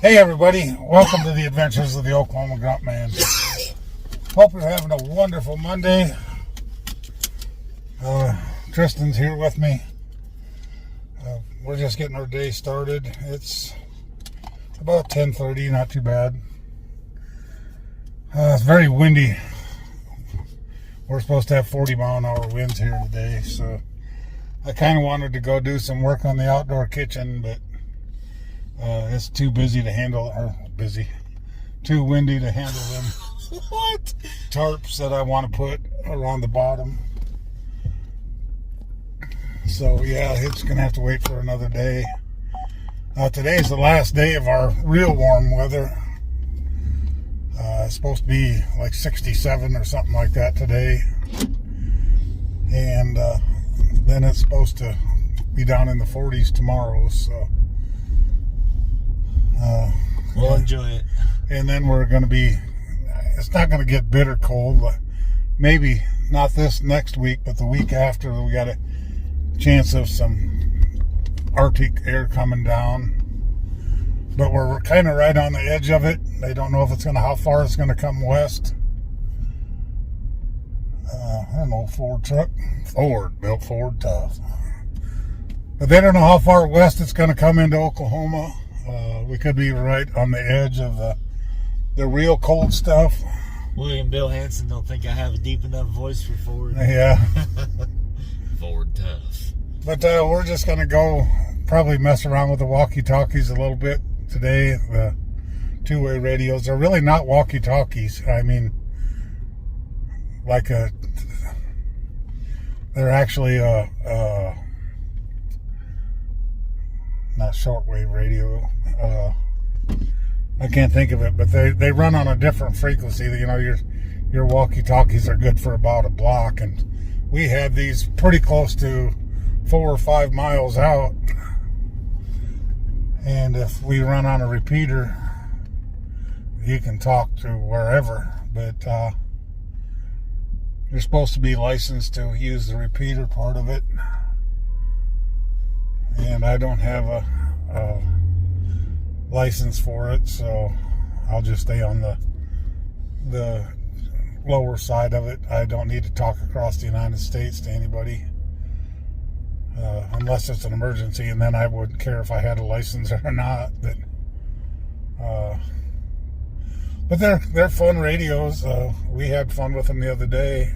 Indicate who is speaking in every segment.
Speaker 1: Hey everybody, welcome to the adventures of the Oklahoma Grunt Man. Hope you're having a wonderful Monday. Tristan's here with me. We're just getting our day started. It's about 10:30, not too bad. It's very windy. We're supposed to have 40-mile-an-hour winds here today, so I kind of wanted to go do some work on the outdoor kitchen, but it's too busy to handle, too windy to handle them
Speaker 2: What?
Speaker 1: tarps that I want to put around the bottom. So yeah, it's gonna have to wait for another day. Today's the last day of our real warm weather. It's supposed to be like 67 or something like that today, and then it's supposed to be down in the 40s tomorrow. So
Speaker 2: We'll enjoy it.
Speaker 1: And then we're going to be, it's not going to get bitter cold. Maybe not this next week, but the week after, we got a chance of some Arctic air coming down. But we're kind of right on the edge of it. They don't know if it's how far it's going to come west. I don't know, Ford truck. Built Ford, tough. But they don't know how far west it's going to come into Oklahoma. We could be right on the edge of the real cold stuff.
Speaker 2: William Bill Hanson don't think I have a deep enough voice for Ford.
Speaker 1: Yeah.
Speaker 2: Ford tough.
Speaker 1: But we're just going to go probably mess around with the walkie-talkies a little bit today. The two-way radios. They're really not walkie-talkies. I mean, they're actually not shortwave radio. I can't think of it, but they run on a different frequency. You know, your walkie-talkies are good for about a block, and we had these pretty close to 4 or 5 miles out. And if we run on a repeater, you can talk to wherever, but you're supposed to be licensed to use the repeater part of it, and I don't have a license for it, so I'll just stay on the lower side of it. I don't need to talk across the United States to anybody unless it's an emergency, and then I wouldn't care if I had a license or not. But they're fun radios. We had fun with them the other day.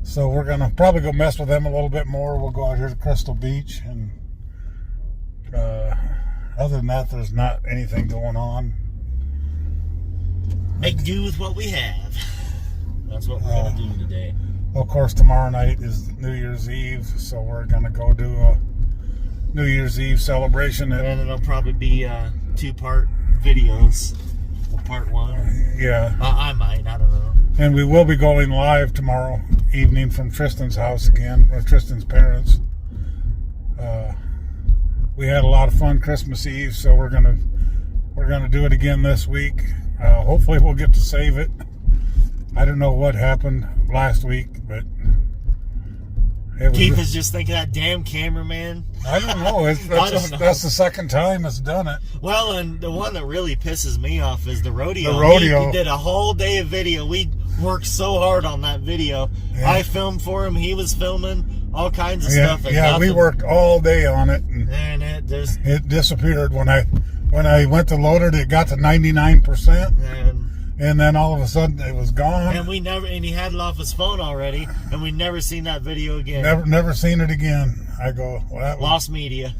Speaker 1: So we're going to probably go mess with them a little bit more. We'll go out here to Crystal Beach. And other than that, there's not anything going on.
Speaker 2: Make do with what we have. That's what we're going to do today.
Speaker 1: Of course, tomorrow night is New Year's Eve. So we're going to go do a New Year's Eve celebration.
Speaker 2: And it'll probably be 2-part videos. Well, part 1.
Speaker 1: Yeah.
Speaker 2: I might. I don't know.
Speaker 1: And we will be going live tomorrow evening from Tristan's house again, or Tristan's parents. We had a lot of fun Christmas Eve, so we're gonna do it again this week. Hopefully we'll get to save it. I don't know what happened last week, but
Speaker 2: Keith is just thinking that damn cameraman.
Speaker 1: I don't know. That's the second time it's done it.
Speaker 2: Well, and the one that really pisses me off is the rodeo.
Speaker 1: The rodeo.
Speaker 2: He did a whole day of video. We worked so hard on that video. Yeah. I filmed for him. He was filming all kinds of stuff.
Speaker 1: Yeah, we worked all day on it,
Speaker 2: and
Speaker 1: it disappeared when I went to load it. It got to 99%. And then all of a sudden it was gone.
Speaker 2: And he had it off his phone already, and we never seen that video again.
Speaker 1: Never seen it again. I go, well,
Speaker 2: lost media.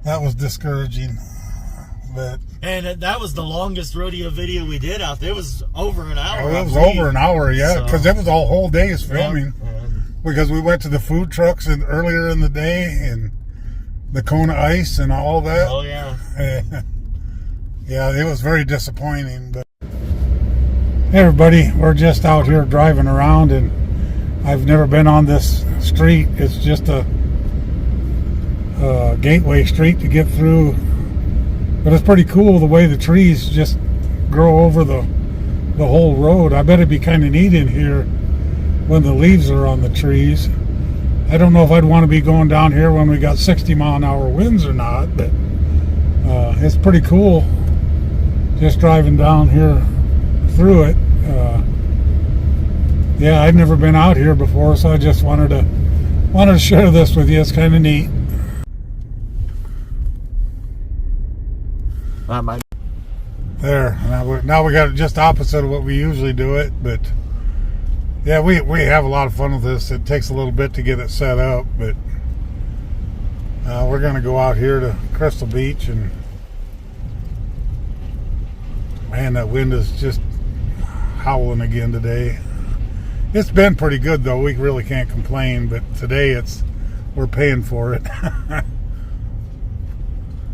Speaker 1: That was discouraging.
Speaker 2: And that was the longest rodeo video we did out there. It was over an hour.
Speaker 1: Oh, it was over an hour, yeah, because it was all whole day's filming. Because we went to the food trucks earlier in the day, and the Kona Ice and all that.
Speaker 2: Oh yeah.
Speaker 1: Yeah, it was very disappointing. But hey everybody, we're just out here driving around, and I've never been on this street. It's just a gateway street to get through, but it's pretty cool the way the trees just grow over the whole road. I bet it'd be kind of neat in here when the leaves are on the trees. I don't know if I'd want to be going down here when we got 60-mile-an-hour winds or not, but It's pretty cool just driving down here through it. Yeah, I'd never been out here before, so I just wanted to share this with you. It's kind of neat. There, now we got it just opposite of what we usually do it, but yeah, we have a lot of fun with this. It takes a little bit to get it set up, but we're going to go out here to Crystal Beach, and man, that wind is just howling again today. It's been pretty good though. We really can't complain, but today we're paying for it.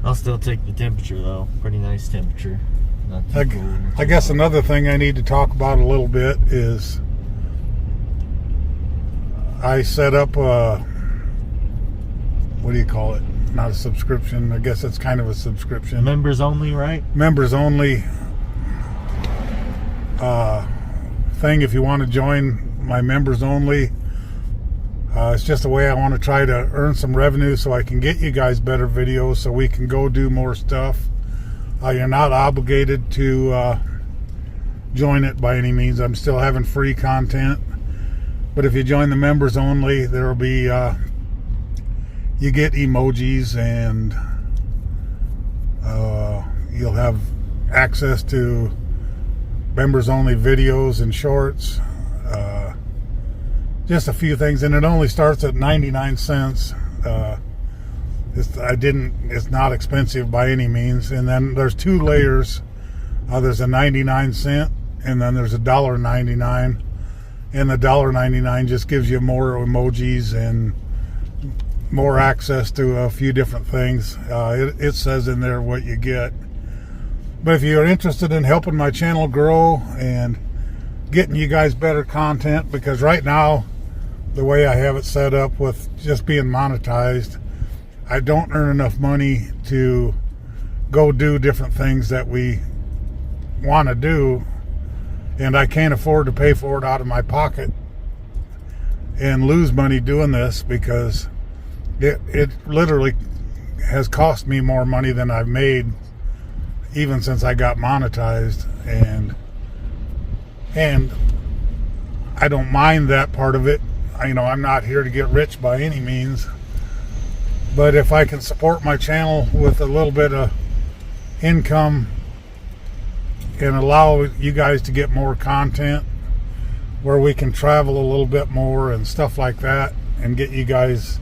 Speaker 2: I'll still take the temperature though. Pretty nice temperature. Not too cool.
Speaker 1: I guess another thing I need to talk about a little bit is I set up what do you call it? Not a subscription. I guess it's kind of a subscription.
Speaker 2: Members only, right?
Speaker 1: Members only thing. If you want to join my members only, it's just a way I want to try to earn some revenue so I can get you guys better videos so we can go do more stuff. You're not obligated to join it by any means. I'm still having free content, but if you join the members only, there will be you get emojis, and you'll have access to members only videos and shorts, just a few things, and it only starts at 99 cents. It's not expensive by any means. And then there's two layers. There's a 99-cent, and then there's a $1.99, and the $1.99 just gives you more emojis and more access to a few different things. It says in there what you get. But if you're interested in helping my channel grow and getting you guys better content, because right now the way I have it set up with just being monetized, I don't earn enough money to go do different things that we want to do, and I can't afford to pay for it out of my pocket and lose money doing this, because it literally has cost me more money than I've made even since I got monetized, and I don't mind that part of it. I'm not here to get rich by any means, but if I can support my channel with a little bit of income and allow you guys to get more content where we can travel a little bit more and stuff like that, and get you guys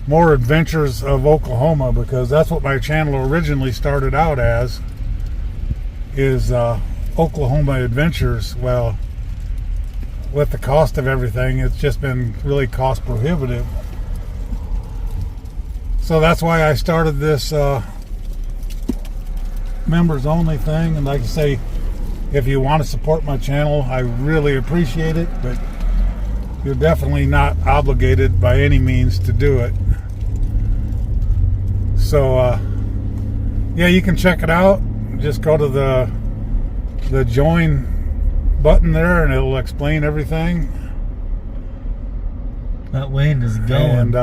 Speaker 1: more adventures of Oklahoma, because that's what my channel originally started out as, is Oklahoma adventures. Well, with the cost of everything, it's just been really cost prohibitive. So that's why I started this members only thing. And like I say, if you want to support my channel, I really appreciate it, but you're definitely not obligated by any means to do it. So yeah, you can check it out. Just go to the join button there, and it'll explain everything.
Speaker 2: That wind is going.
Speaker 1: And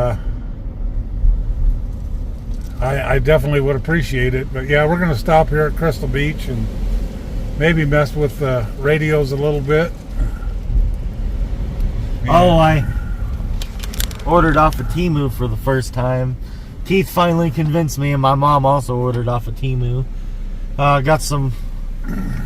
Speaker 1: I definitely would appreciate it. But yeah, we're going to stop here at Crystal Beach and maybe mess with the radios a little bit.
Speaker 2: Oh, I ordered off of Temu for the first time. Keith finally convinced me, and my mom also ordered off of Temu. Got some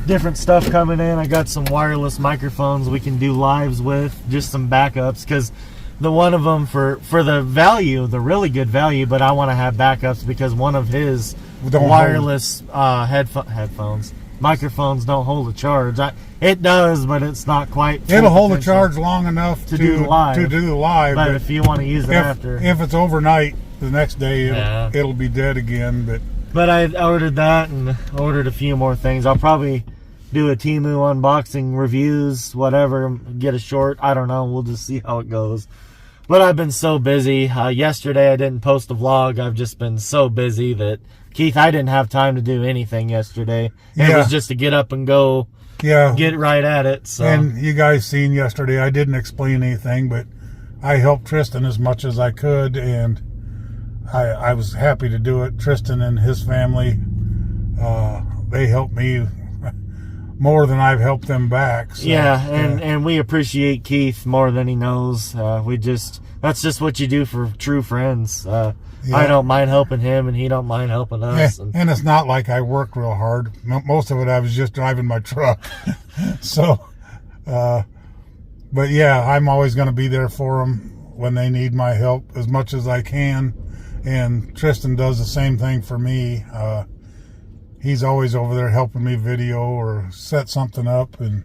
Speaker 2: different stuff coming in. I got some wireless microphones we can do lives with, just some backups, because the one of them for the value, the really good value, but I want to have backups because one of his wireless headphones microphones don't hold a charge. It does, but it's not quite.
Speaker 1: It'll hold a charge long enough to do the live.
Speaker 2: But if you want to use it after,
Speaker 1: if it's overnight, the next day it'll be dead again. But
Speaker 2: I ordered that and ordered a few more things. I'll probably do a Temu unboxing, reviews, whatever, get a short. I don't know. We'll just see how it goes. But I've been so busy. Yesterday I didn't post a vlog. I've just been so busy that, Keith, I didn't have time to do anything yesterday. It was just to get up and go, get right at it. So.
Speaker 1: And you guys seen yesterday, I didn't explain anything, but I helped Tristan as much as I could, and I was happy to do it. Tristan and his family, they helped me more than I've helped them back. So,
Speaker 2: yeah, and we appreciate Keith more than he knows. That's just what you do for true friends. I don't mind helping him, and he don't mind helping us.
Speaker 1: And it's not like I work real hard. Most of it I was just driving my truck. So, but yeah, I'm always going to be there for them when they need my help as much as I can. And Tristan does the same thing for me. He's always over there helping me video or set something up. And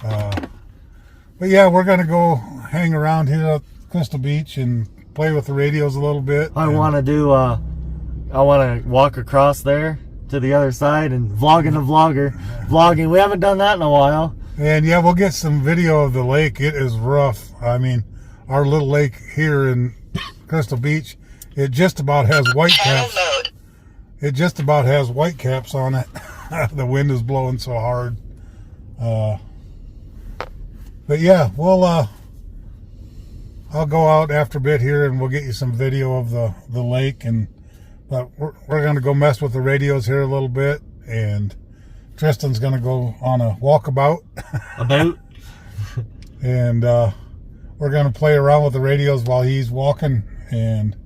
Speaker 1: but yeah, we're going to go hang around here at Crystal Beach and play with the radios a little bit.
Speaker 2: I want to walk across there to the other side and vlogging the vlogger. Vlogging. We haven't done that in a while.
Speaker 1: And yeah, we'll get some video of the lake. It is rough. I mean, our little lake here in Crystal Beach, it just about has white caps. It just about has white caps on it. The wind is blowing so hard. But yeah, I'll go out after a bit here and we'll get you some video of the lake. But we're going to go mess with the radios here a little bit. And Tristan's going to go on a walkabout. And we're going to play around with the radios while he's walking. And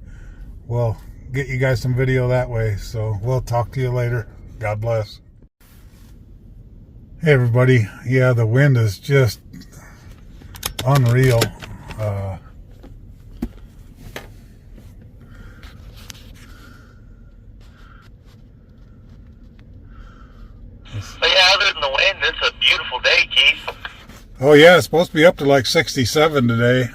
Speaker 1: we'll get you guys some video that way. So we'll talk to you later. God bless. Hey everybody. Yeah, the wind is just unreal.
Speaker 3: But yeah, other than the wind, it's a beautiful day, Keith.
Speaker 1: Oh yeah, it's supposed to be up to like 67 today.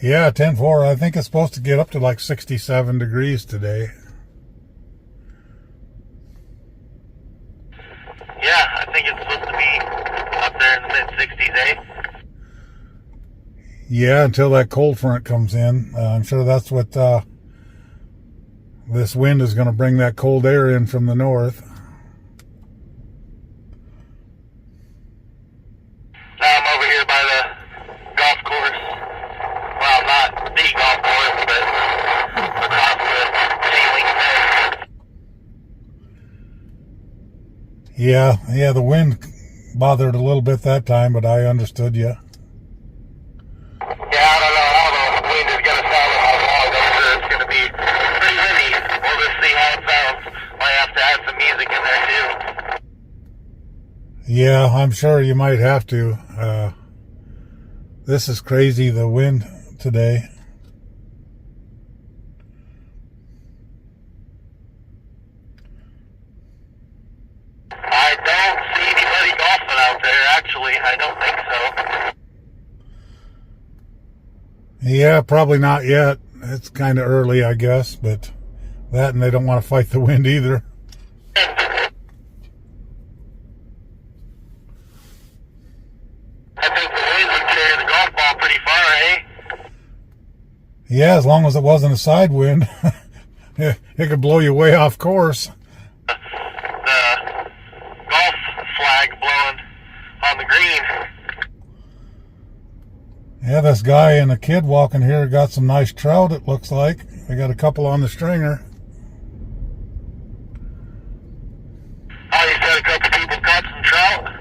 Speaker 1: Yeah, 10-4. I think it's supposed to get up to like 67 degrees today.
Speaker 3: Yeah, I think it's supposed to be up there in the mid-60s, eh?
Speaker 1: Yeah, until that cold front comes in. I'm sure that's what this wind is going to bring, that cold air in from the north.
Speaker 3: Now I'm over here by the golf course. Well, not the golf course, but across the chain link fence.
Speaker 1: Yeah, the wind bothered a little bit that time, but I understood you.
Speaker 3: Yeah, I don't know how the wind is going to sound and how long. I'm sure it's going to be pretty windy. We'll just see how it sounds. Might have to add some music in there too.
Speaker 1: Yeah, I'm sure you might have to. This is crazy, the wind today.
Speaker 3: I don't see anybody golfing out there, actually. I don't think so.
Speaker 1: Yeah, probably not yet. It's kind of early, I guess, but that and they don't want to fight the wind either.
Speaker 3: I think the wind would carry the golf ball pretty far, eh?
Speaker 1: Yeah, as long as it wasn't a side wind. It could blow you way off course.
Speaker 3: The golf flag blowing on the green.
Speaker 1: Yeah, this guy and a kid walking here got some nice trout, it looks like. They got a couple on the stringer.
Speaker 3: Oh, you said a couple people caught some trout?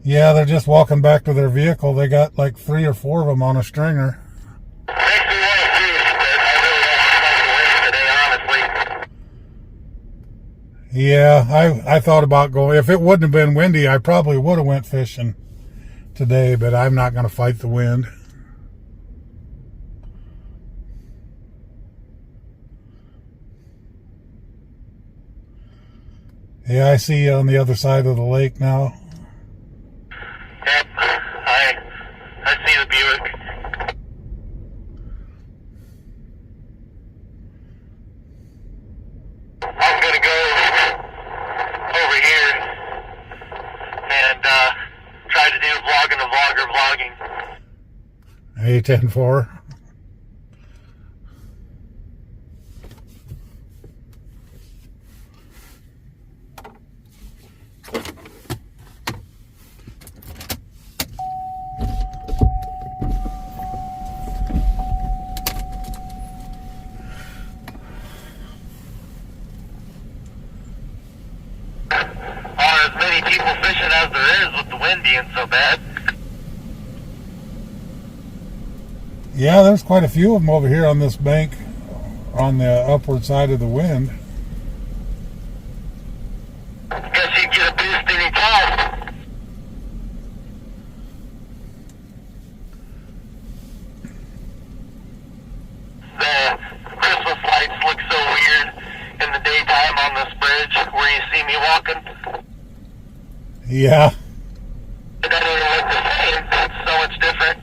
Speaker 1: Yeah, they're just walking back to their vehicle. They got like 3 or 4 of them on a stringer.
Speaker 3: Makes me want to see it, but I really want to fight the wind today, honestly.
Speaker 1: Yeah, I thought about going. If it wouldn't have been windy, I probably would have went fishing today, but I'm not going to fight the wind. Yeah, I see you on the other side of the lake now.
Speaker 3: Yep, I see the Buick. I'm gonna go over here and try to do vlogging the vlogger vlogging.
Speaker 1: Hey, 10-4.
Speaker 3: people fishing as there is with the wind being so bad.
Speaker 1: Yeah, there's quite a few of them over here on this bank on the upward side of the wind.
Speaker 3: Guess you'd get a boost anytime. The Christmas lights look so weird in the daytime on this bridge where you see me walking.
Speaker 1: Yeah.
Speaker 3: It doesn't even look the same. It's so much different.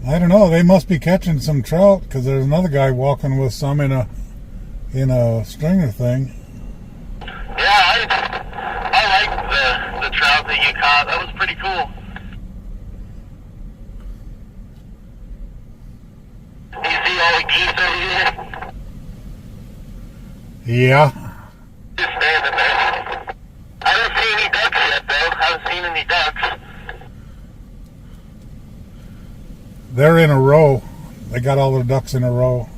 Speaker 1: I don't know. They must be catching some trout because there's another guy walking with some in a stringer thing.
Speaker 3: Yeah, I liked the trout that you caught. That was pretty cool. You see all the geese over here?
Speaker 1: Yeah.
Speaker 3: Just standing there. I don't see any ducks yet, though. I haven't seen any ducks.
Speaker 1: They're in a row. They got all their ducks in a row.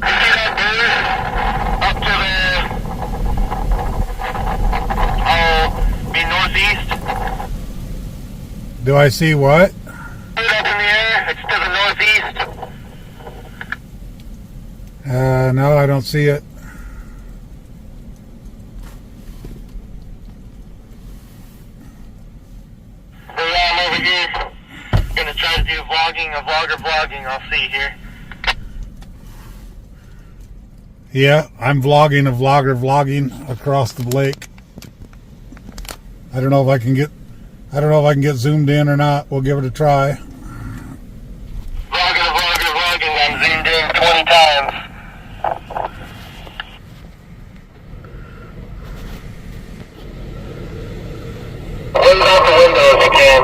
Speaker 3: You see that bird? Up to the... be northeast?
Speaker 1: Do I see what?
Speaker 3: Bird up in the air. It's to the northeast.
Speaker 1: No, I don't see it.
Speaker 3: So yeah, I'm over here. Gonna try to do vlogging. I'll see here.
Speaker 1: Yeah, I'm vlogging a vlogger vlogging across the lake. I don't know if I can get zoomed in or not. We'll give it a try.
Speaker 3: Vlogging. I'm zoomed in 20 times. Close out the window if you can.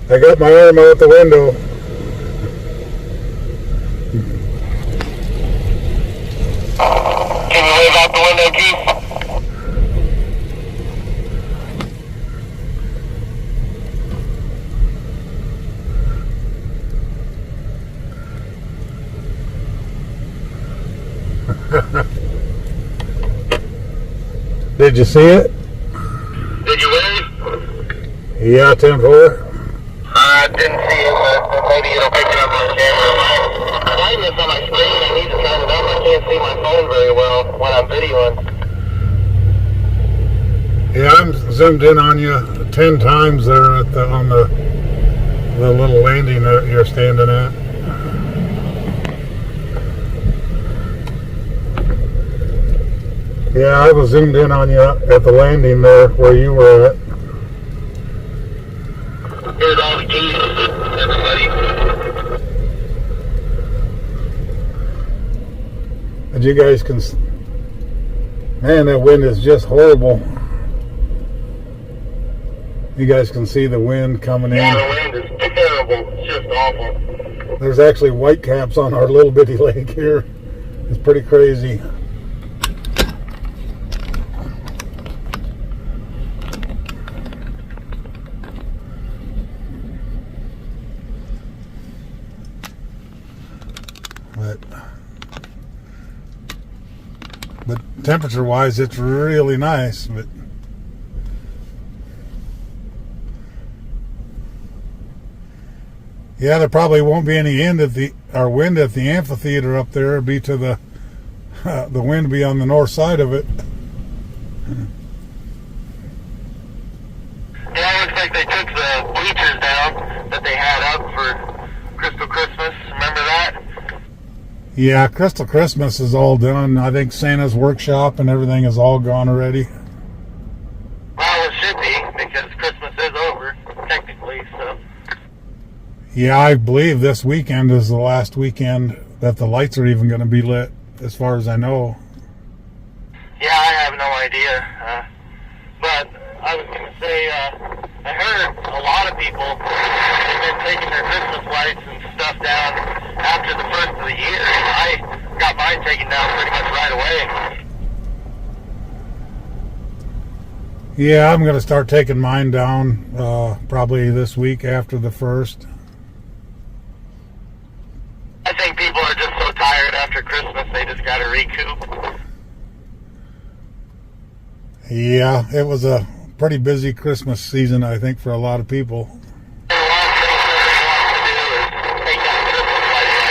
Speaker 1: I got my arm out the window.
Speaker 3: Can you wave out the window, Keith?
Speaker 1: Did you see it?
Speaker 3: Did you wave?
Speaker 1: Yeah, 10-4.
Speaker 3: I didn't see it, but maybe it'll pick it up on camera. Mine is on my screen. I need to turn it up. I can't see my phone very well when I'm videoing.
Speaker 1: Yeah, I'm zoomed in on you 10 times there on the little landing that you're standing at. Yeah, I was zoomed in on you at the landing there where you were at.
Speaker 3: Here's all the geese, everybody.
Speaker 1: And you guys can... Man, that wind is just horrible. You guys can see the wind coming in.
Speaker 3: Yeah, the wind is terrible. It's just awful.
Speaker 1: There's actually whitecaps on our little bitty lake here. It's pretty crazy. But temperature wise it's really nice, but yeah, there probably won't be any wind at the amphitheater up there. It'll be to the wind be on the north side of it.
Speaker 3: Yeah, it looks like they took the bleachers down that they had up for Crystal Christmas. Remember that?
Speaker 1: Yeah, Crystal Christmas is all done. I think Santa's workshop and everything is all gone already.
Speaker 3: Well, it should be, because Christmas is over, technically, so.
Speaker 1: Yeah, I believe this weekend is the last weekend that the lights are even going to be lit, as far as I know.
Speaker 3: Yeah, I have no idea. But I was going to say, I heard a lot of people have been taking their Christmas lights and stuff down after the first of the year. I got mine taken down pretty much right away.
Speaker 1: Yeah, I'm going to start taking mine down probably this week after the first.
Speaker 3: I think people are just so tired after Christmas. They just got to recoup.
Speaker 1: Yeah, it was a pretty busy Christmas season, I think, for a lot of people.
Speaker 3: And one thing that they want to do is take that Christmas light right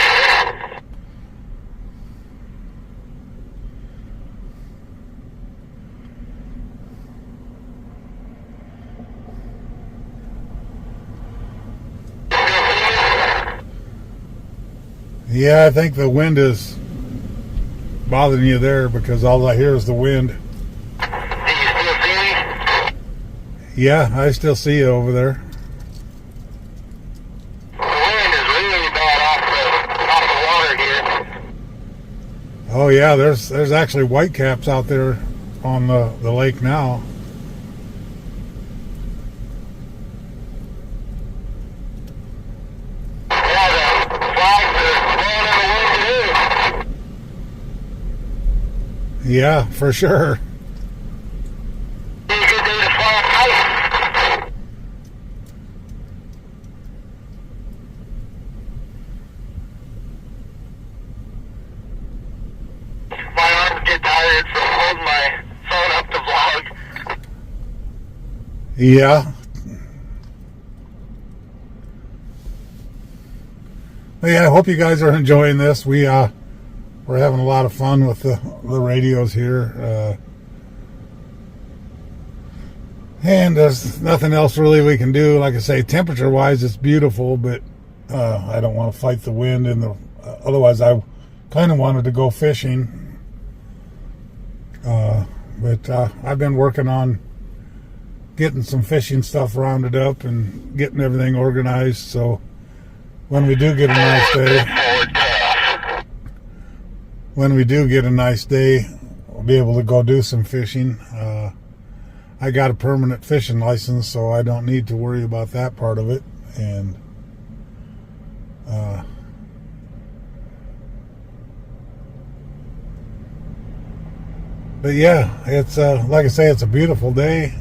Speaker 3: there.
Speaker 1: Yeah, I think the wind is bothering you there because all I hear is the wind.
Speaker 3: Do you still see me?
Speaker 1: Yeah, I still see you over there.
Speaker 3: The wind is really bad off the water here.
Speaker 1: Oh yeah, there's actually whitecaps out there on the lake now.
Speaker 3: Yeah, the flags are blowing in the wind too.
Speaker 1: Yeah, for sure.
Speaker 3: Be a good day to fly a kite. My arms get tired from holding my phone up to vlog.
Speaker 1: Yeah. Well, yeah, I hope you guys are enjoying this. We're having a lot of fun with the radios here. And there's nothing else really we can do. Like I say, temperature-wise, it's beautiful, but I don't want to fight the wind. Otherwise, I kind of wanted to go fishing. But I've been working on getting some fishing stuff rounded up and getting everything organized. So when we do get a nice day, we'll be able to go do some fishing. I got a permanent fishing license, so I don't need to worry about that part of it. And but yeah, it's like I say, it's a beautiful day.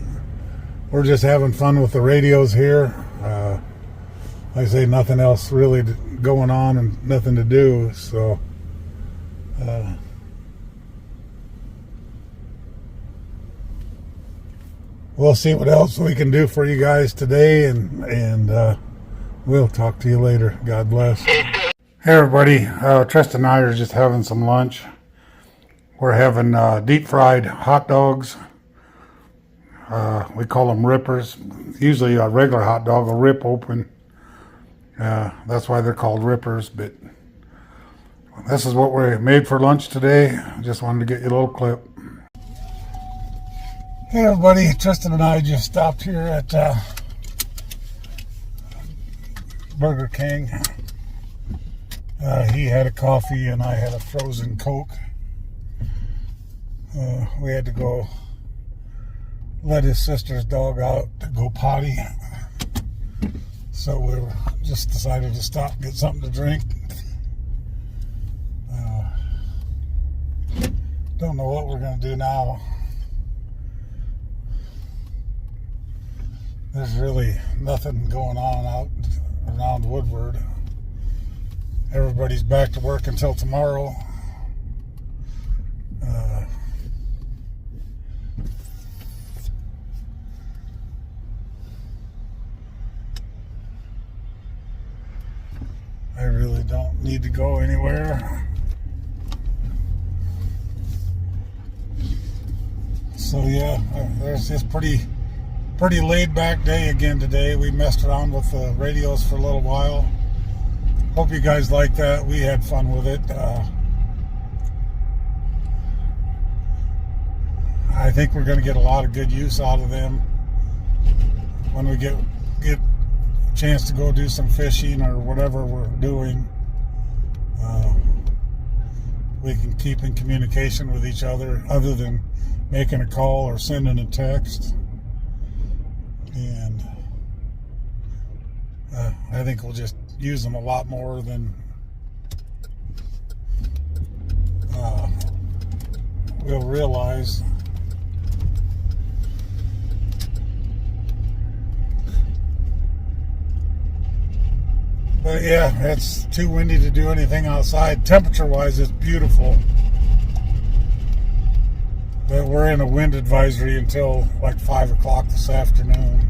Speaker 1: We're just having fun with the radios here. Like I say, nothing else really going on and nothing to do. So we'll see what else we can do for you guys today, and we'll talk to you later. God bless. Hey everybody, Tristan and I are just having some lunch. We're having deep fried hot dogs. We call them rippers. Usually a regular hot dog will rip open. That's why they're called rippers, but this is what we made for lunch today. Just wanted to get you a little clip. Hey everybody, Tristan and I just stopped here at Burger King. He had a coffee and I had a frozen Coke. We had to go let his sister's dog out to go potty. So we just decided to stop and get something to drink. Don't know what we're going to do now. There's really nothing going on out around Woodward. Everybody's back to work until tomorrow. I really don't need to go anywhere. So yeah, there's this pretty laid back day again today. We messed around with the radios for a little while. Hope you guys like that. We had fun with it. I think we're going to get a lot of good use out of them when we get a chance to go do some fishing or whatever we're doing. We can keep in communication with each other than making a call or sending a text. And I think we'll just use them a lot more than we'll realize. But yeah, it's too windy to do anything outside. Temperature-wise, it's beautiful. But we're in a wind advisory until like 5 o'clock this afternoon.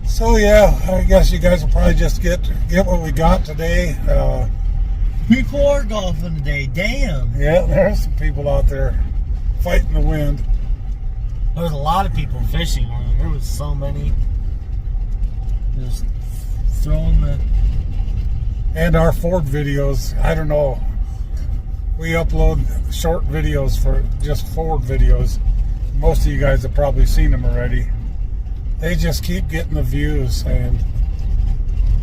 Speaker 1: So yeah, I guess you guys will probably just get what we got today.
Speaker 2: People are golfing today. Damn.
Speaker 1: Yeah, there's some people out there fighting the wind.
Speaker 2: There was a lot of people fishing. There was so many. Just throwing the...
Speaker 1: And our Ford videos, I don't know. We upload short videos for just Ford videos. Most of you guys have probably seen them already. They just keep getting the views, and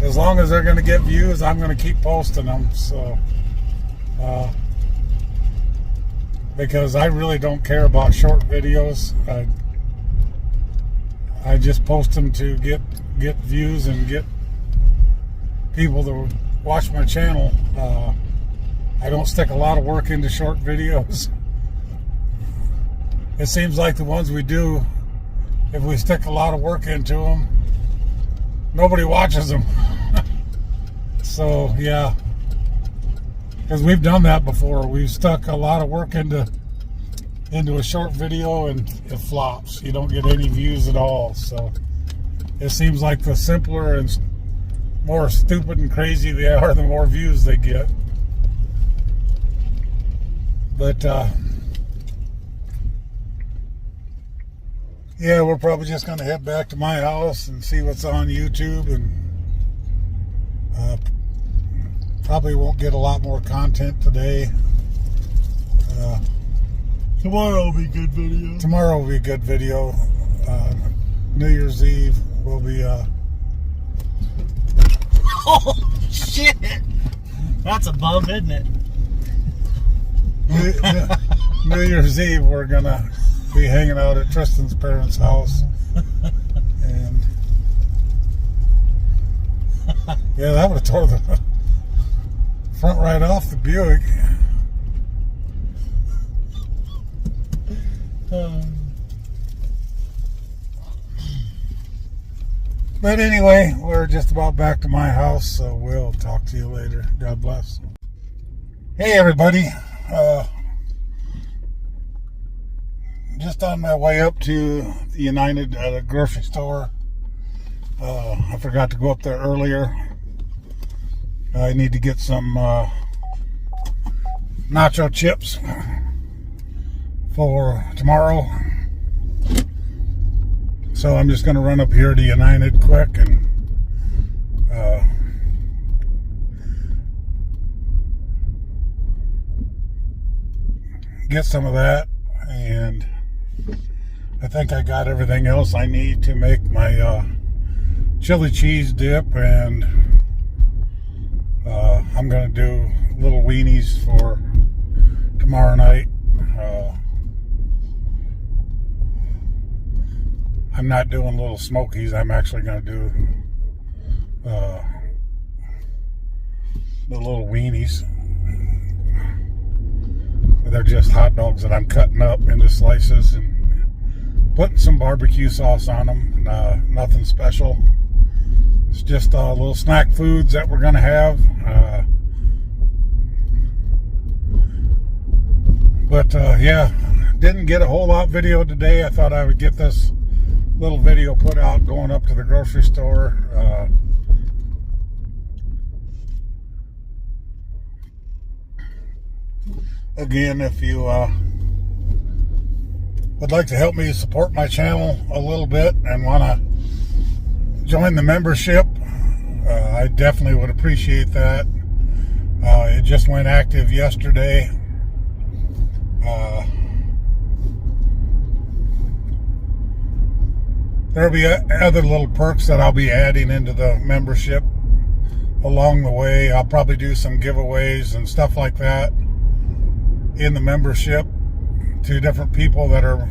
Speaker 1: as long as they're going to get views, I'm going to keep posting them. So, because I really don't care about short videos. I just post them to get views and get people to watch my channel. I don't stick a lot of work into short videos. It seems like the ones we do, if we stick a lot of work into them, nobody watches them. So yeah, because we've done that before. We've stuck a lot of work into a short video and it flops. You don't get any views at all. So it seems like the simpler and more stupid and crazy they are, the more views they get. But yeah, we're probably just going to head back to my house and see what's on YouTube, and probably won't get a lot more content today.
Speaker 2: Tomorrow will be a good video.
Speaker 1: Tomorrow will be a good video. New Year's Eve will be...
Speaker 2: Oh, shit! That's a bump, isn't it?
Speaker 1: New Year's Eve, we're going to be hanging out at Tristan's parents' house. And yeah, that would have tore the front right off the Buick. But anyway, we're just about back to my house, so we'll talk to you later. God bless. Hey everybody, just on my way up to the United grocery store. I forgot to go up there earlier. I need to get some nacho chips for tomorrow. So I'm just going to run up here to United quick and get some of that. And I think I got everything else I need to make my chili cheese dip, and I'm going to do little weenies for tomorrow night. I'm not doing little smokies. I'm actually going to do the little weenies. They're just hot dogs that I'm cutting up into slices and putting some barbecue sauce on them. Nothing special. It's just little snack foods that we're going to have. Yeah, didn't get a whole lot video today. I thought I would get this little video put out going up to the grocery store. Again, if you would like to help me support my channel a little bit and want to join the membership, I definitely would appreciate that. It just went active yesterday. There'll be other little perks that I'll be adding into the membership along the way. I'll probably do some giveaways and stuff like that in the membership to different people that are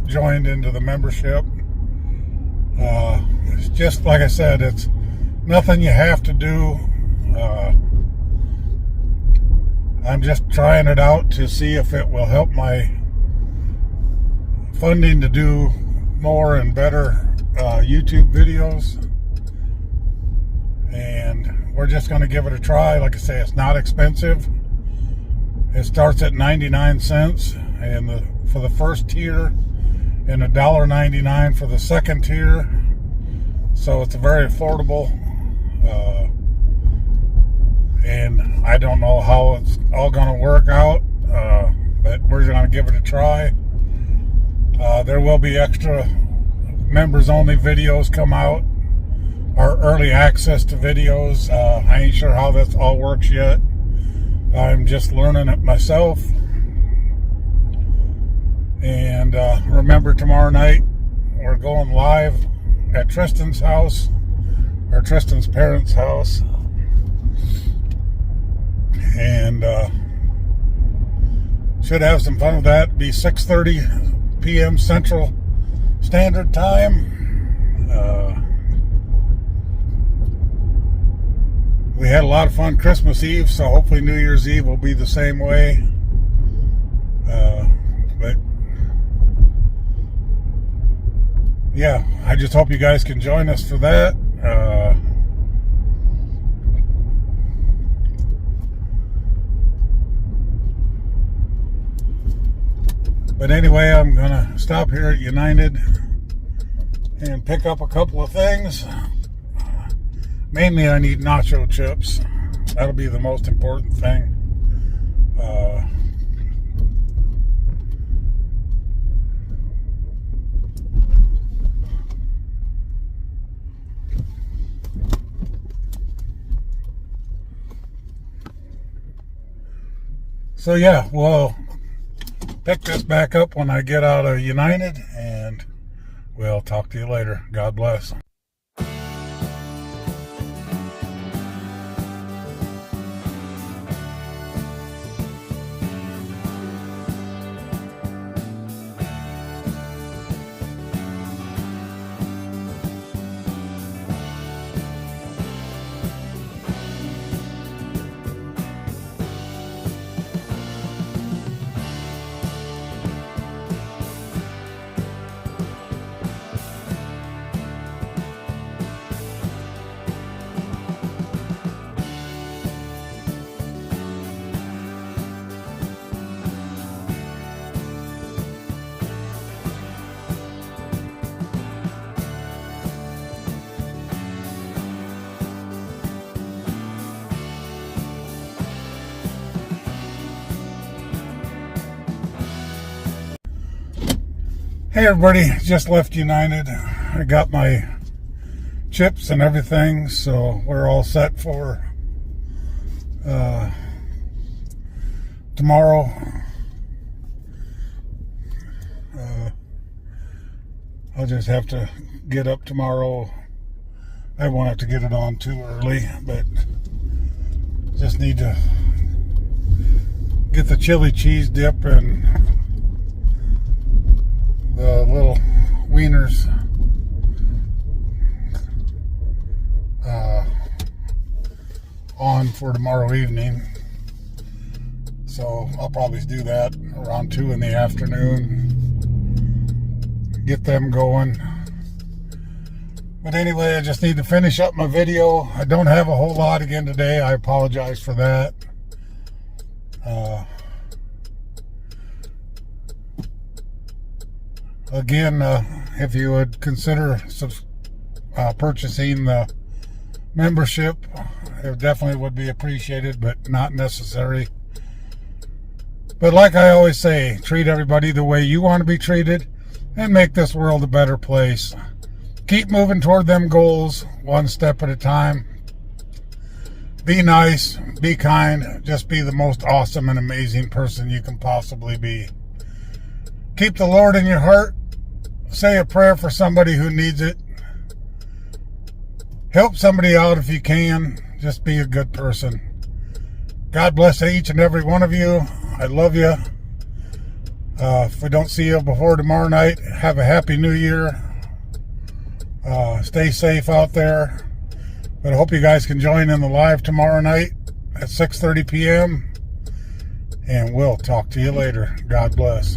Speaker 1: joined into the membership. It's just like I said, it's nothing you have to do. I'm just trying it out to see if it will help my funding to do more and better YouTube videos. And we're just going to give it a try. Like I say, it's not expensive. It starts at 99 cents and for the first tier, and $1.99 for the second tier. So it's very affordable. And I don't know how it's all going to work out, but we're going to give it a try. There will be extra members only videos come out, or early access to videos. I ain't sure how that all works yet. I'm just learning it myself. And remember, tomorrow night we're going live at Tristan's house, or Tristan's parents' house. And should have some fun with that. It'll be 6:30 p.m. Central Standard Time. We had a lot of fun Christmas Eve, so hopefully New Year's Eve will be the same way. But yeah, I just hope you guys can join us for that. But anyway, I'm going to stop here at United and pick up a couple of things. Mainly I need nacho chips. That'll be the most important thing. So yeah, we'll pick this back up when I get out of United, and we'll talk to you later. God bless. Hey everybody, just left United. I got my chips and everything, so we're all set for tomorrow. I'll just have to get up tomorrow. I won't have to get it on too early, but just need to get the chili cheese dip and the little wieners on for tomorrow evening. So I'll probably do that around 2 in the afternoon. Get them going. But anyway, I just need to finish up my video. I don't have a whole lot again today. I apologize for that. Again, if you would consider purchasing the membership, it definitely would be appreciated, but not necessary. But like I always say, treat everybody the way you want to be treated and make this world a better place. Keep moving toward them goals one step at a time. Be nice, be kind, just be the most awesome and amazing person you can possibly be. Keep the Lord in your heart. Say a prayer for somebody who needs it. Help somebody out if you can. Just be a good person. God bless each and every one of you. I love you. If we don't see you before tomorrow night, have a happy new year. Stay safe out there. But I hope you guys can join in the live tomorrow night at 6:30 p.m. And we'll talk to you later. God bless.